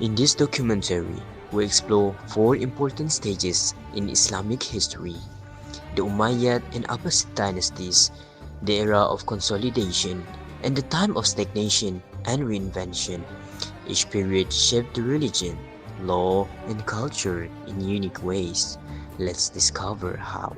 In this documentary, we explore four important stages in Islamic history: the Umayyad and Abbasid dynasties, the era of consolidation, and the time of stagnation and reinvention. Each period shaped the religion, law, and culture in unique ways. Let's discover how.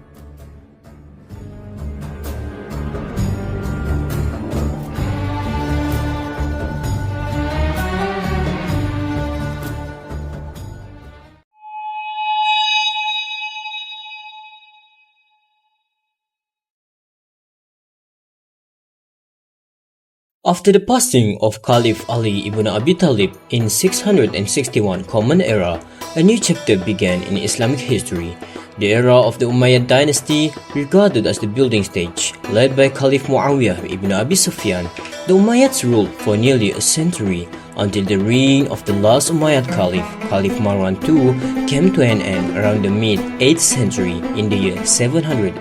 After the passing of Caliph Ali ibn Abi Talib in 661 Common Era, a new chapter began in Islamic history. The era of the Umayyad dynasty, regarded as the building stage, led by Caliph Muawiyah ibn Abi Sufyan. The Umayyads ruled for nearly a century until the reign of the last Umayyad Caliph, Caliph Marwan II, came to an end around the mid-8th century in the year 750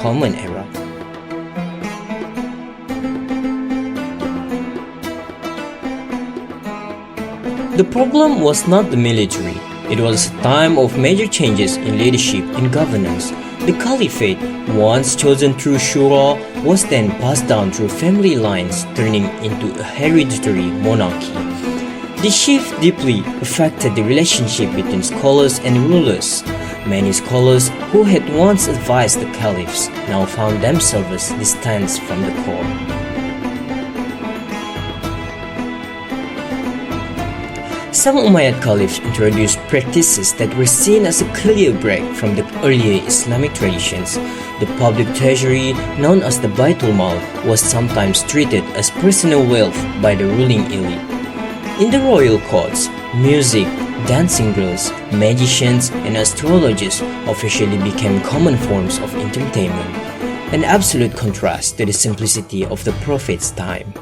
Common Era. The problem was not the military. It was a time of major changes in leadership and governance. The caliphate, once chosen through shura, was then passed down through family lines, turning into a hereditary monarchy. This shift deeply affected the relationship between scholars and rulers. Many scholars who had once advised the caliphs now found themselves distanced from the court. Some Umayyad caliphs introduced practices that were seen as a clear break from the earlier Islamic traditions. The public treasury, known as the Baitul Mal, was sometimes treated as personal wealth by the ruling elite. In the royal courts, music, dancing girls, magicians, and astrologers officially became common forms of entertainment, an absolute contrast to the simplicity of the Prophet's time.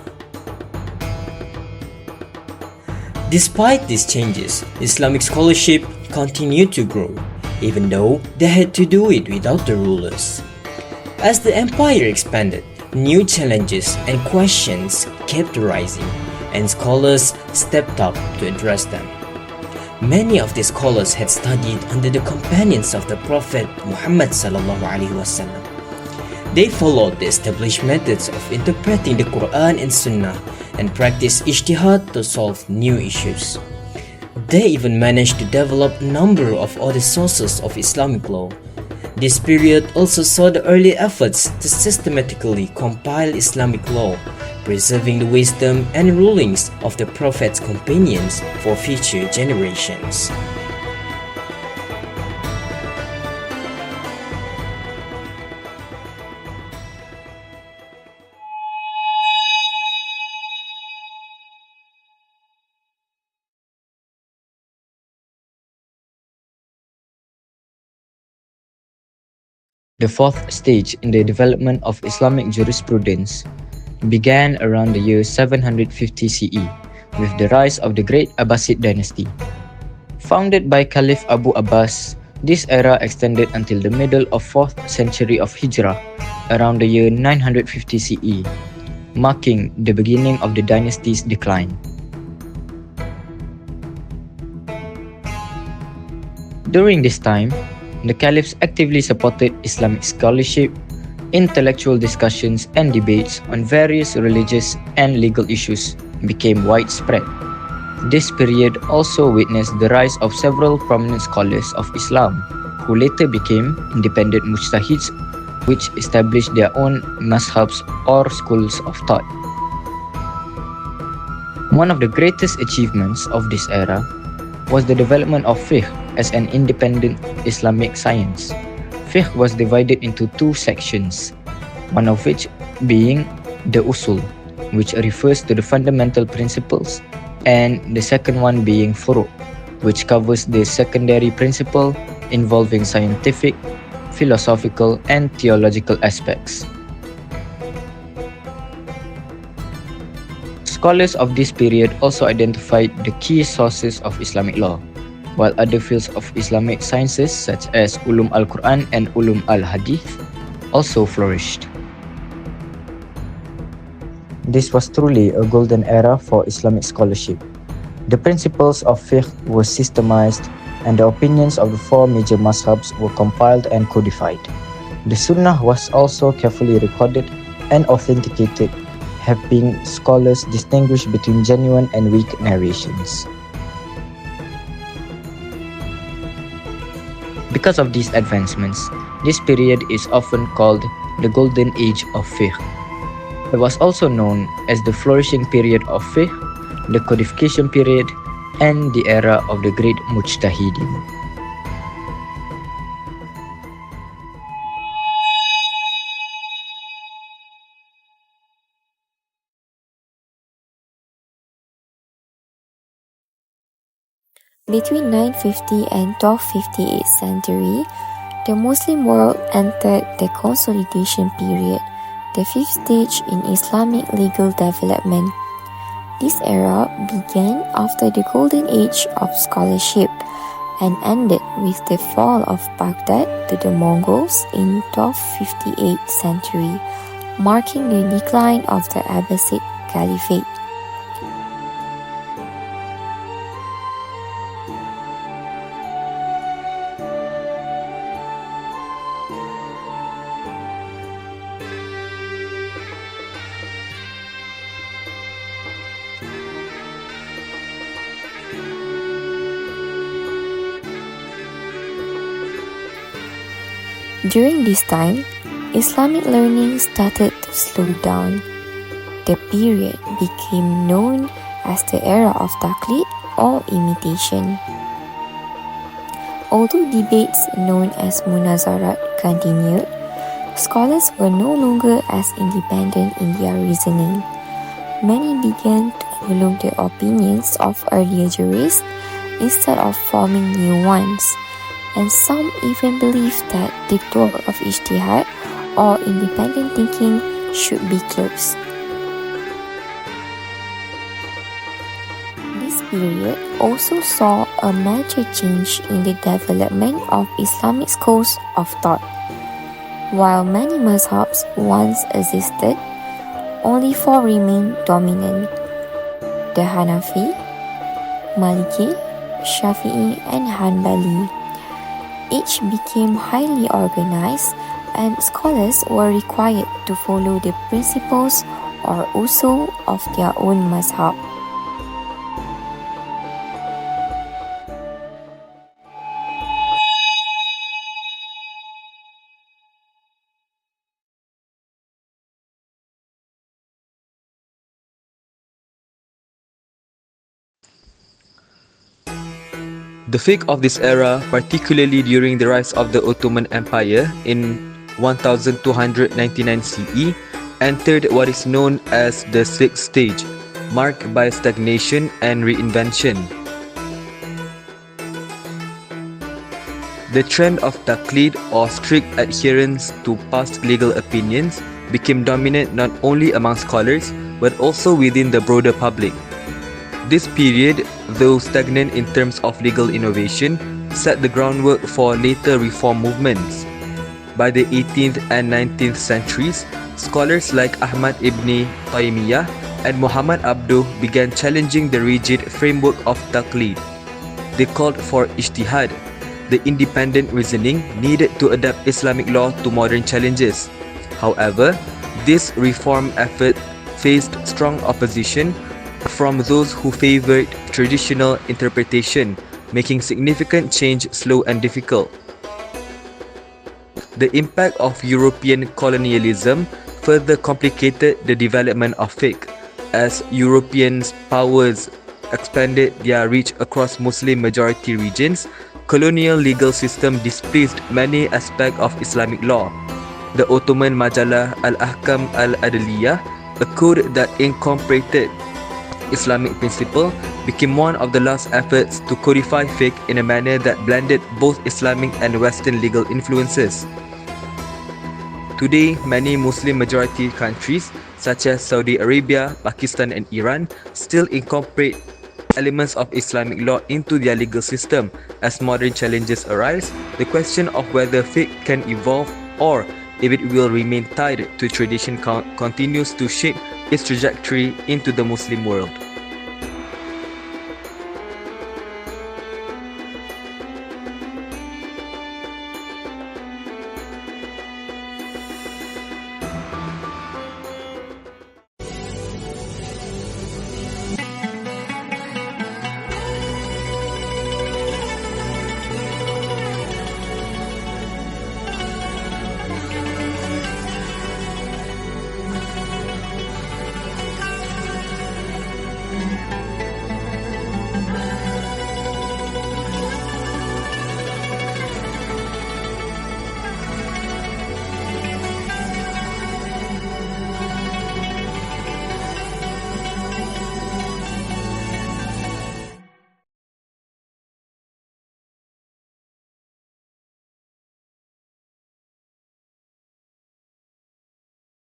Despite these changes, Islamic scholarship continued to grow, even though they had to do it without the rulers. As the empire expanded, new challenges and questions kept rising, and scholars stepped up to address them. Many of these scholars had studied under the companions of the Prophet Muhammad ﷺ. They followed the established methods of interpreting the Quran and Sunnah and practiced ijtihad to solve new issues. They even managed to develop a number of other sources of Islamic law. This period also saw the early efforts to systematically compile Islamic law, preserving the wisdom and rulings of the Prophet's companions for future generations. The fourth stage in the development of Islamic jurisprudence began around the year 750 CE with the rise of the great Abbasid dynasty. Founded by Caliph Abu Abbas, this era extended until the middle of 4th century of Hijrah, around the year 950 CE, marking the beginning of the dynasty's decline. During this time, the caliphs actively supported Islamic scholarship, intellectual discussions, and debates on various religious and legal issues became widespread. This period also witnessed the rise of several prominent scholars of Islam, who later became independent mujtahids, which established their own mazhabs or schools of thought. One of the greatest achievements of this era was the development of fiqh as an independent Islamic science. Fiqh was divided into two sections, one of which being the usul, which refers to the fundamental principles, and the second one being furu', which covers the secondary principle involving scientific, philosophical, and theological aspects. Scholars of this period also identified the key sources of Islamic law, while other fields of Islamic sciences such as Ulum al-Quran and Ulum al-Hadith also flourished. This was truly a golden era for Islamic scholarship. The principles of fiqh were systemized, and the opinions of the four major mazhabs were compiled and codified. The Sunnah was also carefully recorded and authenticated, helping scholars distinguish between genuine and weak narrations. Because of these advancements, this period is often called the Golden Age of Fiqh. It was also known as the flourishing period of fiqh, the codification period, and the era of the great mujtahidin. Between 950 and 1258 century, the Muslim world entered the consolidation period, the fifth stage in Islamic legal development. This era began after the golden age of scholarship and ended with the fall of Baghdad to the Mongols in 1258 century, marking the decline of the Abbasid Caliphate. During this time, Islamic learning started to slow down. The period became known as the era of taqlid or imitation. Although debates known as munazarat continued, scholars were no longer as independent in their reasoning. Many began to follow the opinions of earlier jurists instead of forming new ones, and some even believed that the door of ijtihad or independent thinking should be closed. This period also saw a major change in the development of Islamic schools of thought. While many mazhabs once existed, only four remained dominant: the Hanafi, Maliki, Shafi'i, and Hanbali. Each became highly organized, and scholars were required to follow the principles or usul of their own mazhab. The fiqh of this era, particularly during the rise of the Ottoman Empire in 1299 CE, entered what is known as the sixth stage, marked by stagnation and reinvention. The trend of taqlid or strict adherence to past legal opinions became dominant not only among scholars but also within the broader public. This period, though stagnant in terms of legal innovation, set the groundwork for later reform movements. By the 18th and 19th centuries, scholars like Ahmad ibn Taymiyyah and Muhammad Abduh began challenging the rigid framework of taqlid. They called for ijtihad, the independent reasoning needed to adapt Islamic law to modern challenges. However, this reform effort faced strong opposition from those who favored traditional interpretation, making significant change slow and difficult. The impact of European colonialism further complicated the development of fiqh, as European powers expanded their reach across Muslim-majority regions. Colonial legal system displaced many aspects of Islamic law. The Ottoman Majalah Al-Ahkam Al-Adliyah, a code that incorporated Islamic principle, became one of the last efforts to codify fiqh in a manner that blended both Islamic and Western legal influences. Today, many Muslim majority countries such as Saudi Arabia, Pakistan and Iran still incorporate elements of Islamic law into their legal system. As modern challenges arise, the question of whether fiqh can evolve or if it will remain tied to tradition continues to shape its trajectory into the Muslim world.